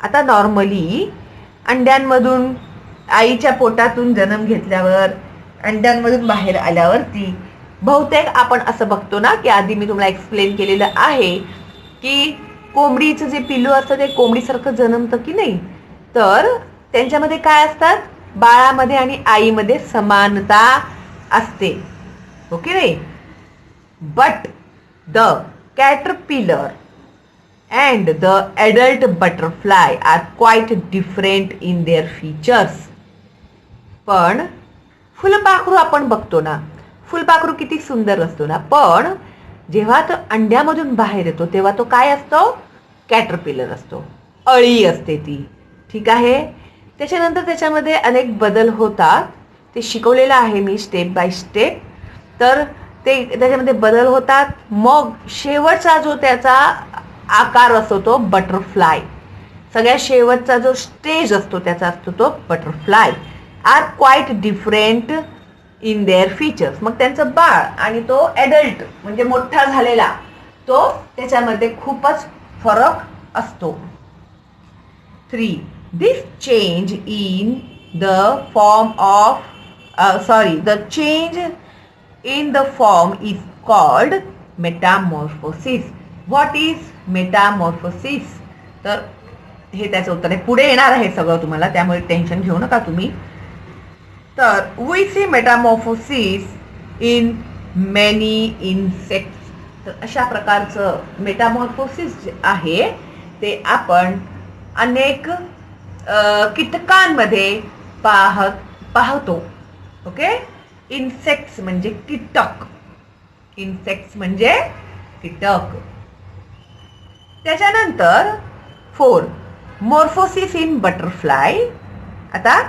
आता नॉर्मली अंड्यांमधून, आईच्या पोटातून जन्म घेतल्यावर अंड्यांमधून बाहेर आल्यावरती बहुतेक आपण असं बघतो ना, की आधी मी तुम्हाला एक्सप्लेन केलेलं आहे की कोंबडीचं जे पिल्लू असतं ते कोंबडीसारखं जन्मतं की नाही, तर त्यांच्यामध्ये काय असतात, बाळामध्ये आणि आईमध्ये समानता असते, ओके नाही. But the caterpillar and the adult butterfly are quite different in their features. पण फुलपाखरू आपण बघतो ना, फुलपाखरू किती सुंदर असतो ना, पण जेव्हा तो अंड्यामधून बाहेर येतो तेव्हा तो काय असतो, कॅटरपिलर असतो, अळी असते ती, ठीक आहे. त्याच्यानंतर त्याच्यामध्ये अनेक बदल होतात, ते शिकवलेलं आहे मी स्टेप बाय स्टेप. तर ते त्याच्यामध्ये बदल होतात. मग शेवटचा जो त्याचा आकार असतो तो बटरफ्लाय, सगळ्यात शेवटचा जो स्टेज असतो त्याचा असतो तो butterfly. Are quite different in their features, मग त्यांचं बाळ आणि तो ॲडल्ट म्हणजे मोठा झालेला तो त्याच्यामध्ये खूपच फरक असतो. 3 This change in the form of the change in the form is called metamorphosis. What is metamorphosis? तर हे त्याचं उत्तर आहे, पुढे येणार आहे सगळं तुम्हाला, त्यामुळे टेन्शन घेऊ नका तुम्ही. तर we see metamorphosis in many insects. तर अशा प्रकारचं मेटामॉर्फोसिस जे आहे ते आपण अनेक कीटकांमध्ये पाहतो. ओके. इन्सेक्ट्स म्हणजे कीटक, इन्सेक्ट्स म्हणजे कीटक. त्याच्यानंतर 4 मॉर्फोसिस इन बटरफ्लाय. आता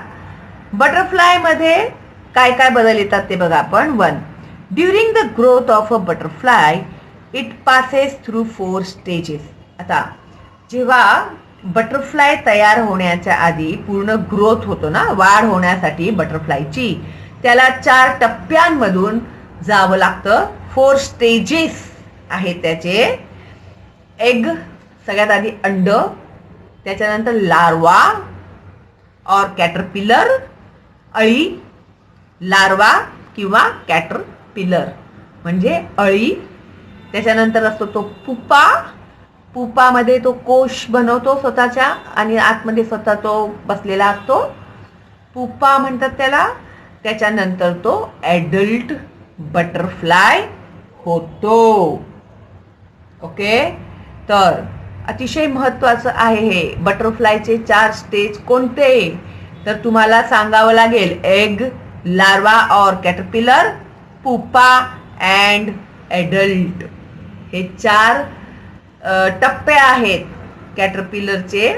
बटरफ्लाय मध्ये काय काय बदल येतात ते बघा आपण. 1 during the growth of a butterfly it passes through 4 stages. आता जेव्हा बटरफ्लाय तयार होण्याच्या आधी पूर्ण ग्रोथ होतो ना, वाढ होण्यासाठी बटरफ्लायची, त्याला 4 टप्प्यांमधून जावं लागतं. 4 स्टेजेस आहेत त्याचे. एग, सगळ्यात आधी अंड, त्याच्यानंतर लार्वा और कॅटरपिलर, अळी, लार्वा किंवा कॅटरपिलर म्हणजे अळी. त्याच्यानंतर असतो तो पुपा, पुपामध्ये तो कोश बनवतो स्वतःच्या आणि आतमध्ये स्वतः तो बसलेला असतो, पुपा म्हणतात त्याला. त्याच्यानंतर तो ॲडल्ट बटरफ्लाय होतो. ओके. तर अतिशय महत्वाचं आहे हे. बटरफ्लायचे 4 स्टेज कोणते, तर तुम्हाला सांगावं लागेल. एग, लार्वा और कॅटरपिलर, पुपा अँड ॲडल्ट, हे 4 टप्पे आहेत कॅटरपिलरचे.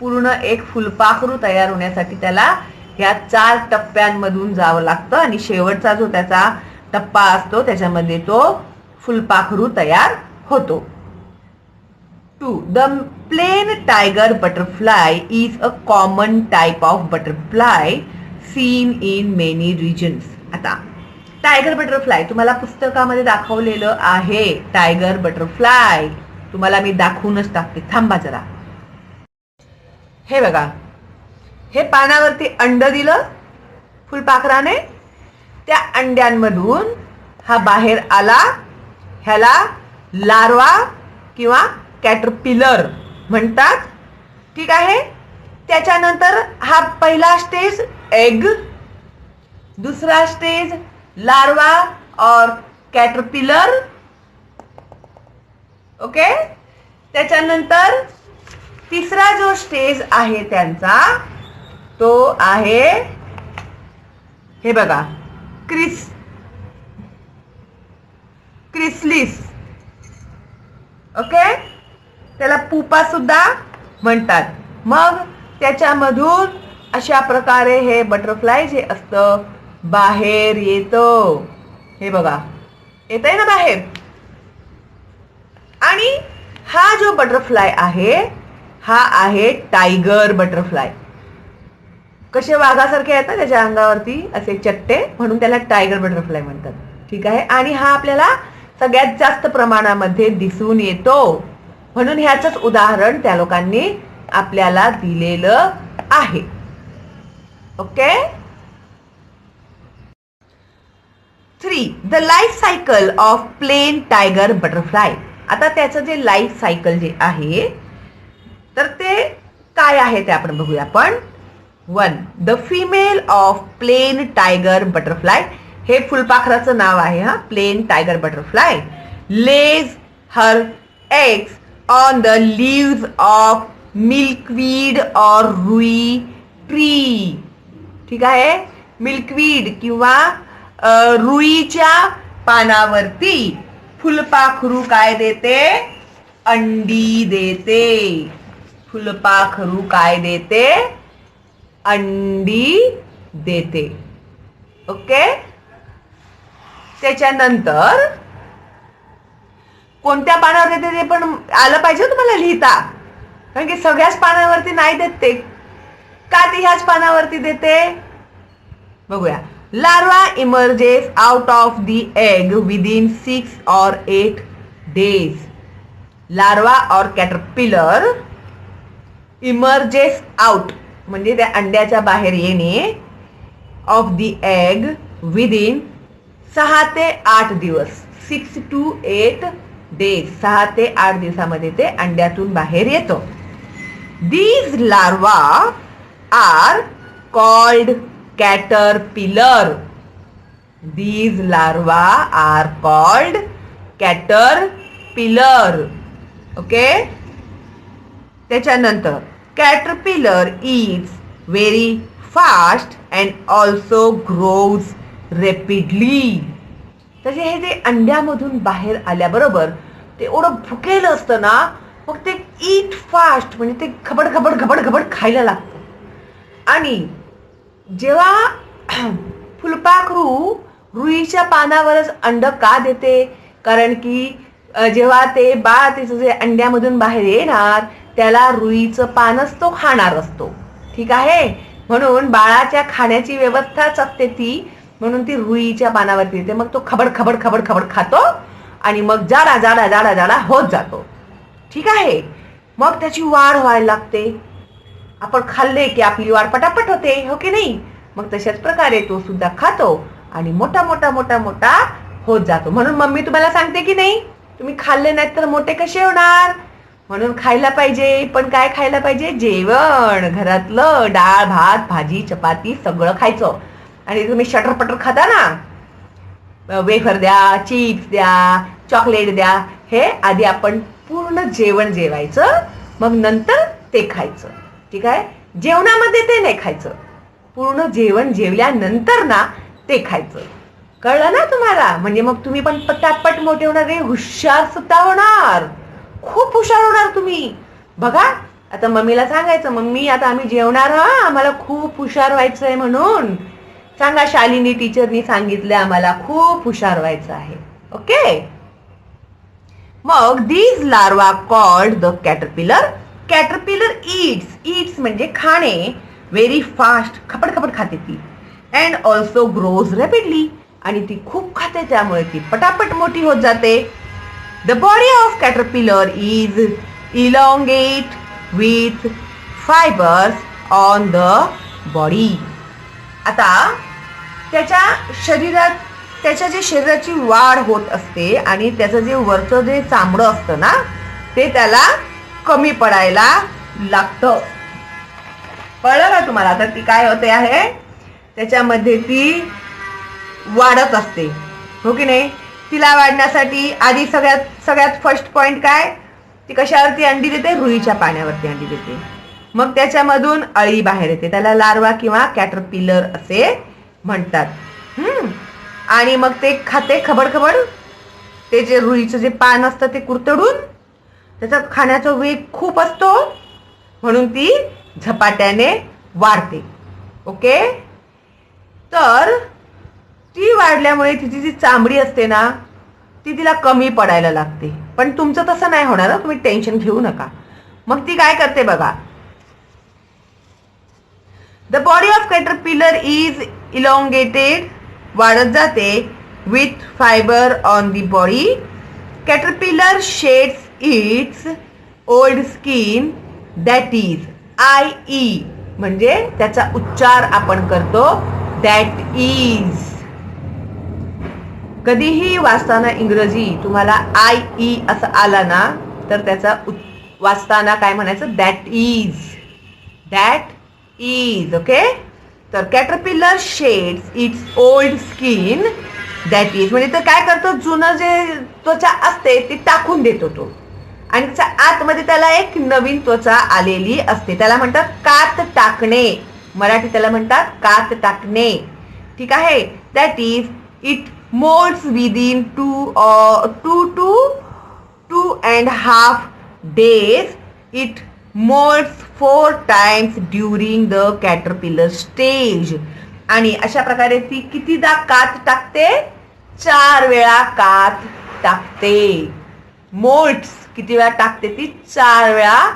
पूर्ण एक फुलपाखरू तयार होण्यासाठी त्याला ह्या 4 टप्प्यांमधून जावं लागतं आणि शेवटचा जो त्याचा टप्पा असतो त्याच्यामध्ये तो फुलपाखरू तयार होतो. 2. The plain tiger butterfly is a common type of butterfly seen in many regions. आता टायगर बटरफ्लाय तुम्हाला पुस्तकामध्ये दाखवलेलं आहे. टायगर बटरफ्लाय तुम्हाला मी दाखवूनच टाकते, थांबा जरा. हे बघा, हे पानावरती अंड दिलं फुलपाखराने, त्या अंड्यांमधून हा बाहेर आला. ह्याला लार्वा किंवा कॅटरपिलर म्हणतात. ठीक आहे. त्याच्यानंतर हा पहिला स्टेज एग, दुसरा स्टेज लार्वा और कॅटरपिलर. ओके. त्याच्यानंतर तिसरा जो स्टेज आहे त्यांचा तो आहे, हे बघा, क्रिसलिस. ओके. त्याला पुपा सुद्धा म्हणतात. मग त्याच्यामधून अशा प्रकारे हे बटरफ्लाय जे असतं बाहेर येतं. हे बघा, येतंय ना बाहेर. आणि हा जो बटरफ्लाय आहे हा आहे टायगर बटरफ्लाय. कसे वाघासारखे येतात त्याच्या अंगावरती असे चट्टे, म्हणून त्याला टायगर बटरफ्लाय म्हणतात. ठीक आहे. आणि हा आपल्याला सगळ्यात जास्त प्रमाणामध्ये दिसून येतो, म्हणून ह्याचंच उदाहरण त्या लोकांनी आपल्याला दिलेलं आहे. Okay. 3. The life cycle of plain tiger butterfly. आता त्याचं जे लाईफ सायकल जे आहे तर ते काय आहे ते आपण बघूया. आपण 1. The female of plain tiger butterfly, हे फुलपाखराचं नाव आहे. हा plane tiger butterfly lays her eggs on the leaves of milkweed or रुई ट्री. ठीक आहे. मिल्कवीड किंवा रुईच्या पानावरती फुलपाखरू काय देते? अंडी देते. फुलपाखरू काय देते? अंडी देते. ओके. त्याच्यानंतर कोणत्या पानावर देते ते पण आलं पाहिजे तुम्हाला लिहिता, कारण की सगळ्याच पानावरती नाही देत ते. का ते ह्याच पानावरती देते बघूया. Larva emerges out of the egg within 6 or 8 days. Larva और कॅटरपिलर इमर्जेस आउट म्हणजे त्या अंड्याच्या बाहेर येणे ऑफ द एग विदिन 6 ते 8 दिवस. 6 to 8 days, 6 ते 8 दिवसामध्ये ते अंड्यातून बाहेर येतो. These larvae are called caterpillar. These larvae are called caterpillar. Okay. त्याच्यानंतर caterpillar eats very fast and also grows rapidly. तसे हे जे अंड्यामधून बाहेर आल्याबरोबर ते एवढं भुकेलं असतं ना, मग ते ईट फास्ट म्हणजे ते खबड खबड खबड खबड खायला लागतं. आणि जेव्हा फुलपाखरू रुईच्या पानावरच अंड का देते? कारण की जेव्हा ते बाळ तिचं जे अंड्यामधून बाहेर येणार त्याला रुईचं पानच तो खाणार असतो. ठीक आहे. म्हणून बाळाच्या खाण्याची व्यवस्थाच असते ती, म्हणून ती रुईच्या पानावरती येते. मग तो खबड खबड खबड खबड खातो आणि मग जाडा जाडा जाडा जाडा होत जातो. ठीक आहे. मग त्याची वाढ व्हायला लागते. आपण खाल्ले की आपली वाढ पटापट होते, हो की नाही? मग तशाच प्रकारे तो सुद्धा खातो आणि मोठा मोठा मोठा मोठा होत जातो. म्हणून मम्मी तुम्हाला सांगते की नाही, तुम्ही खाल्ले नाहीत तर मोठे कसे होणार? म्हणून खायला पाहिजे. पण काय खायला पाहिजे? जेवण, घरातलं डाळ भात भाजी चपाती सगळं खायचं. आणि तुम्ही शटरपटर खाता ना, वेफर द्या, चिप्स द्या, चॉकलेट द्या, हे आधी आपण पूर्ण जेवण जेवायचं, मग नंतर ते खायचं. ठीक आहे. जेवणामध्ये ते नाही खायचं, पूर्ण जेवण जेवल्यानंतर ना ते खायचं. कळलं ना तुम्हाला? म्हणजे मग तुम्ही पण पटापट मोठे होणार, हुशार सुद्धा होणार, खूप हुशार होणार तुम्ही. बघा, आता मम्मीला सांगायचं, मम्मी आता आम्ही जेवणार, हा आम्हाला खूप हुशार व्हायचंय. म्हणून सांगा, शालिनी टीचरनी सांगितलं आम्हाला खूप हुशार व्हायचं आहे. ओके. मग these larva called the caterpillar. Caterpillar Yeats म्हणजे खाणे, व्हेरी फास्ट, खपट खाते ती. अँड ऑल्सो ग्रोज रॅपिडली, आणि ती खूप खाते त्यामुळे ती पटापट मोठी होत जाते. The body of caterpillar is elongate with fibres on the body. आता त्याच्या जे शरीराची वाढ होत असते आणि त्याचं जे वरचं जे चामडं असतं ना, ते त्याला कमी पडायला लागतं. कळलं का तुम्हाला? आता ती काय होते आहे, त्याच्यामध्ये ती वाढत असते, हो की नाही? तिला वाढण्यासाठी आधी सगळ्यात फर्स्ट पॉइंट काय, ती कशावरती अंडी देते? रुईच्या पाण्यावरती अंडी देते. मग त्याच्यामधून अळी बाहेर येते, त्याला लार्वा किंवा कॅटरपिलर असे म्हणतात. आणि मग ते खाते खबड. ते जे रुईचं जे पान असतं ते कुरतडून, त्याचा खाण्याचा वेग खूप असतो म्हणून ती झपाट्याने वाढते. ओके, तर ती वाढल्यामुळे तिची जी चामडी असते ना, ती तिला कमी पडायला लागते. पण तुमचं तसं नाही होणार, तुम्ही टेन्शन घेऊ नका. मग ती काय करते बघा. The body of caterpillar is elongated, वाढत जाते, with fibre on the body. Caterpillar shades it's old skin, that is IE, म्हणजे त्याचा उच्चार आपण करतो दॅट इज. कधीही वाचताना इंग्रजी तुम्हाला IE असं आला ना, तर त्याचा वाचताना काय म्हणायचं? That is. ओके, तर caterpillar shades it's old skin, that is म्हणजे तर काय करतो, जुनं जे त्वचा असते ती टाकून देतो तो, आणि त्याच्या आतमध्ये त्याला एक नवीन त्वचा आलेली असते. त्याला म्हणतात कात टाकणे. मराठी त्याला म्हणतात कात टाकणे. ठीक आहे. That is it moulds within 2 to 2.5 days. It molts 4 times during the caterpillar stage. आणि अशा प्रकारे ती कितीदा कात टाकते? 4 वेळा कात टाकते. मोल्ट्स किती वेळा टाकते? ती 4 वेळा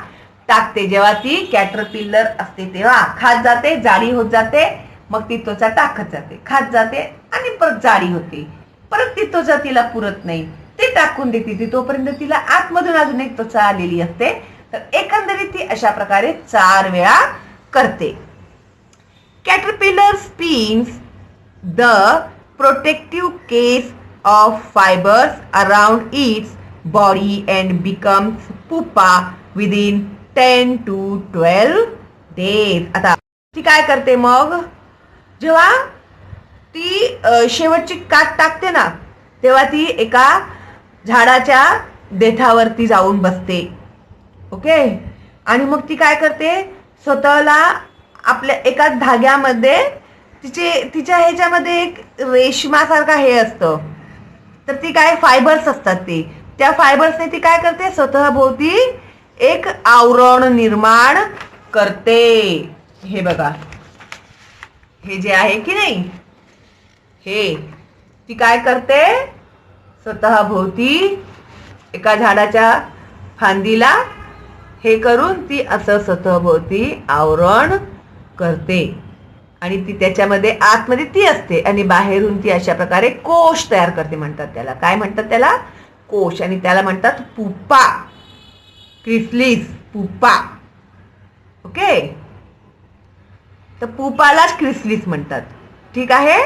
टाकते. जेव्हा ती कॅटरपिलर असते तेव्हा खात जाते, जाडी होत जाते, मग ती त्वचा टाकत जाते, खात जाते आणि परत जाडी होते, परत ती त्वचा तिला पुरत नाही, ते टाकून देते ती, तोपर्यंत तिला आतमधून अजून एक त्वचा आलेली असते. तर एकंदरीत ती अशा प्रकारे 4 वेळा करते. Caterpillar spins the protective case of fibres around its body and becomes pupa within 10 to 12 days. आता ती काय करते मग? जेव्हा ती शेवटची कात टाकते ना, तेव्हा ती एका झाडाच्या देठावरती जाऊन बसते. ओके, आणि मग ती काय करते? स्वतःला आपल्या एका धाग्यामध्ये तिच्या ह्याच्यामध्ये एक रेशमासारखा हे असतं, तर ती काय फायबर्स असतात ते, त्या फायबर्सने ती काय करते? स्वतःभोवती एक आवरण निर्माण करते. हे बघा, हे जे आहे की नाही, हे ती काय करते? स्वतःभोवती एका झाडाच्या फांदीला हे करून ती असं स्वतःभोवती आवरण करते, आणि ती त्याच्यामध्ये आतमध्ये ती असते, आणि बाहेरून ती अशा प्रकारे कोश तयार करते. म्हणतात त्याला, काय म्हणतात त्याला? कोश. आणि त्याला म्हणतात पुपा, क्रिसलिस, पुपा. ओके, तर पुपालाच क्रिसलिस म्हणतात. ठीक आहे.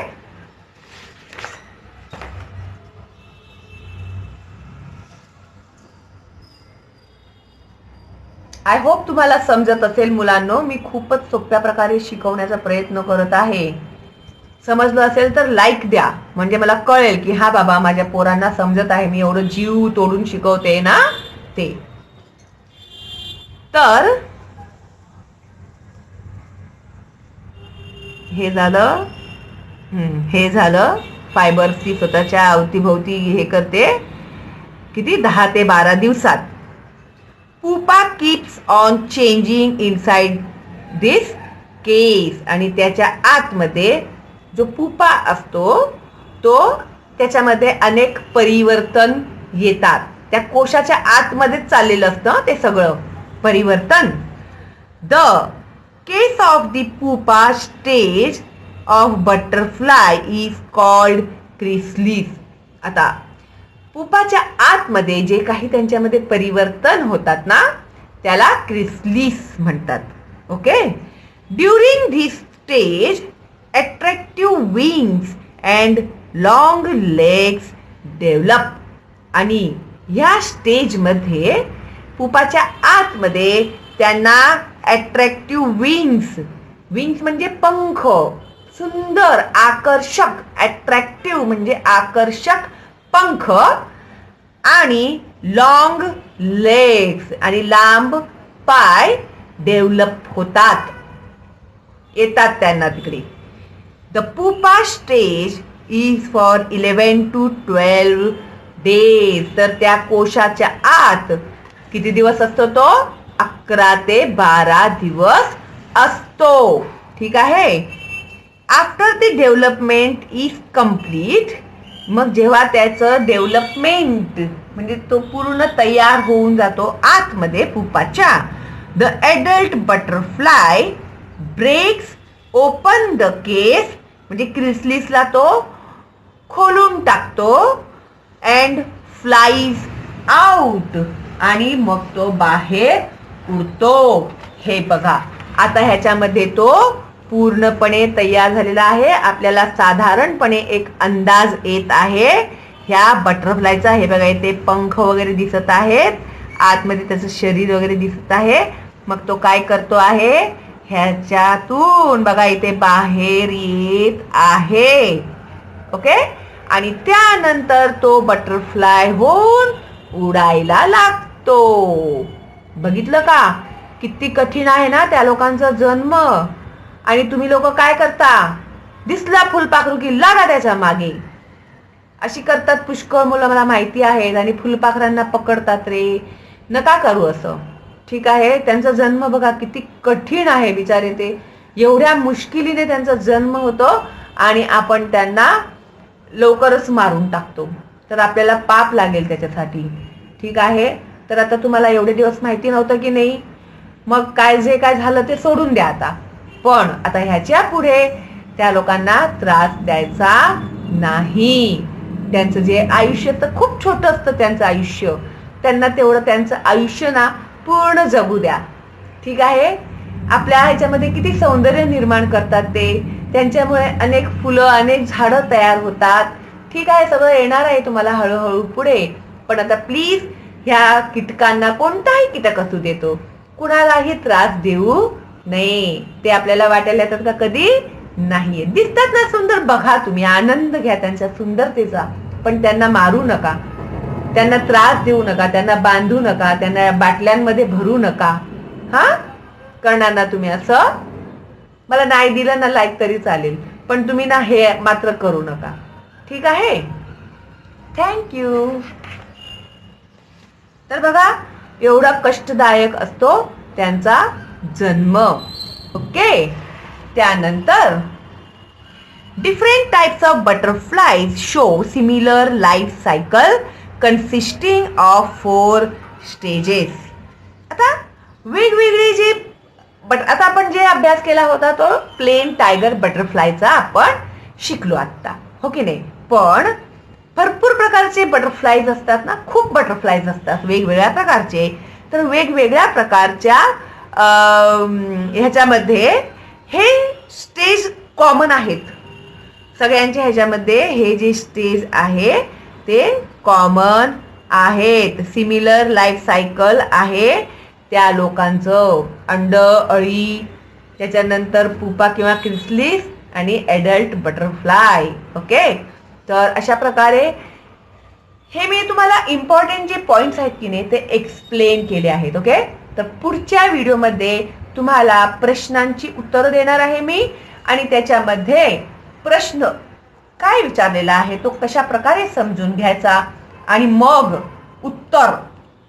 आय होप तुम्हाला समजत असेल मुलांनो. मी खूपच सोप्या प्रकारे शिकवण्याचा प्रयत्न करत आहे. समजलं असेल तर लाईक द्या, म्हणजे मला कळेल की हा बाबा माझ्या पोरांना समजत आहे, मी एवढं जीव तोडून शिकवते ना ते. तर हे झालं फायबर्सची स्वतःच्या अवतीभोवती हे करते. किती? 10 ते 12 दिवसात. Pupa keeps on changing inside this case, आणि त्याच्या आतमध्ये जो पुपा असतो तो त्याच्यामध्ये अनेक परिवर्तन येतात. त्या कोशाच्या आतमध्येच चाललेलं असतं ते सगळं परिवर्तन. The case of the pupa stage of butterfly is called chrysalis. आता पुपाच्या आतमध्ये जे काही त्यांच्यामध्ये परिवर्तन होतात ना त्याला क्रिसलिस म्हणतात. Okay. During this stage attractive wings and long legs develop. आणि ह्या स्टेजमध्ये पुपाच्या आतमध्ये त्यांना अट्रॅक्टिव्ह विंग्स म्हणजे पंख, सुंदर आकर्षक, अट्रॅक्टिव्ह म्हणजे आकर्षक पंख आणि लॉंग लेग्स आणि लांब पाय डेव्हलप होतात, येतात त्यांना तिकडे. The pupa stage is for 11 to 12 days. तर त्या कोशाच्या आत किती दिवस असतो तो? 11 ते 12 दिवस असतो. ठीक आहे. After the development is complete. मग जेव्हा त्याचं डेव्हलपमेंट म्हणजे तो पूर्ण तयार होऊन जातो आतमध्ये पुपाच्या, the adult butterfly breaks open the case म्हणजे क्रिसलिसला तो खोलून टाकतो अँड फ्लाईज आउट आणि मग तो बाहेर उडतो. हे बघा आता ह्याच्यामध्ये तो पूर्णपणे तयार झालेला आहे. आपल्याला साधारणपणे एक अंदाज येत आहे ह्या बटरफ्लायचा. हे बघा इथे पंख वगैरे दिसत आहेत, आतमध्ये त्याचं शरीर वगैरे दिसत आहे. मग तो काय करतो आहे, ह्याच्यातून बघा इथे बाहेर येत आहे. ओके. आणि त्यानंतर तो बटरफ्लाय होऊन उडायला लागतो. बघितलं का किती कठीण आहे ना त्या लोकांचा जन्म. आणि तुम्ही लोक काय करता, दिसला फुलपाखरू की लागा त्याच्या मागे, अशी करतात पुष्कळ मुलं मला माहिती आहेत. आणि फुलपाखरांना पकडतात रे. नका करू असं. ठीक आहे. त्यांचा जन्म बघा किती कठीण आहे बिचारे. ते एवढ्या मुश्किलीने त्यांचा जन्म होतो आणि आपण त्यांना लवकरच मारून टाकतो. तर आपल्याला पाप लागेल त्याच्यासाठी. ठीक आहे. तर आता तुम्हाला एवढे दिवस माहिती नव्हतं की नाही, मग काय जे काय झालं ते सोडून द्या आता. पण आता ह्याच्या पुढे त्या लोकांना त्रास द्यायचा नाही. त्यांचं जे आयुष्य तर खूप छोटं असतं त्यांचं आयुष्य, त्यांना तेवढं त्यांचं आयुष्य ना पूर्ण जगू द्या. ठीक आहे. आपल्या ह्याच्यामध्ये किती सौंदर्य निर्माण करतात ते. त्यांच्यामुळे अनेक फुलं, अनेक झाडं तयार होतात. ठीक आहे. सगळं येणार आहे तुम्हाला हळूहळू पुढे. पण आता प्लीज ह्या कीटकांना, कोणताही कीटक असू देतो, कुणालाही त्रास देऊ नये. ते आपल्याला वाटायला येतात का? कधी नाहीये. दिसतात ना सुंदर, बघा तुम्ही, आनंद घ्या त्यांच्या सुंदरतेचा. पण त्यांना मारू नका, त्यांना त्रास देऊ नका, त्यांना बांधू नका, त्यांना बाटल्यांमध्ये भरू नका. हा, करणार ना तुम्ही असं? मला नाही दिलं ना लाईक तरी चालेल, पण तुम्ही ना हे मात्र करू नका. ठीक आहे. थँक्यू. तर बघा एवढा कष्टदायक असतो त्यांचा जन्म. ओके. त्यानंतर different types of butterflies show similar life cycle consisting of 4 stages. आता वेगवेगळे जे आता आपण जे अभ्यास केला होता तो प्लेन टायगर बटरफ्लायचा आपण शिकलो आता, हो की नाही. पण भरपूर प्रकारचे बटरफ्लाईज असतात ना, खूप बटरफ्लाईज असतात वेगवेगळ्या प्रकारचे. तर वेगवेगळ्या प्रकारच्या ह्याच्यामध्ये हे स्टेज कॉमन आहेत सगळ्यांच्या ह्याच्यामध्ये. हे जे स्टेज आहे ते कॉमन आहेत. सिमिलर लाईफ सायकल आहे त्या लोकांचं. अंड, अळी, त्याच्यानंतर पुपा किंवा क्रिसलिस आणि एडल्ट बटरफ्लाय. ओके. तर अशा प्रकारे हे मी तुम्हाला इम्पॉर्टंट जे पॉइंट्स आहेत की नाही ते एक्सप्लेन केले आहेत. ओके. तर पुढच्या व्हिडिओमध्ये तुम्हाला प्रश्नांची उत्तरं देणार आहे मी. आणि त्याच्यामध्ये प्रश्न काय विचारलेला आहे तो कशा प्रकारे समजून घ्यायचा आणि मग उत्तर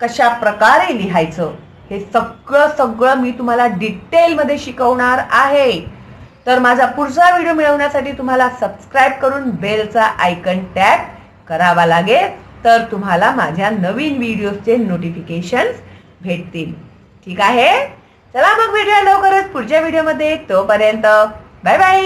कशा प्रकारे लिहायचं हे सगळं मी तुम्हाला डिटेलमध्ये शिकवणार आहे. तर माझा पुढचा व्हिडिओ मिळवण्यासाठी तुम्हाला सबस्क्राईब करून बेलचा आयकॉन टॅप करावा लागेल. तर तुम्हाला माझ्या नवीन व्हिडिओजचे नोटिफिकेशन्स भेटतील. ठीक आहे, चला मग भेटूया लवकरच पुढच्या व्हिडिओमध्ये. तोपर्यंत बाय बाय.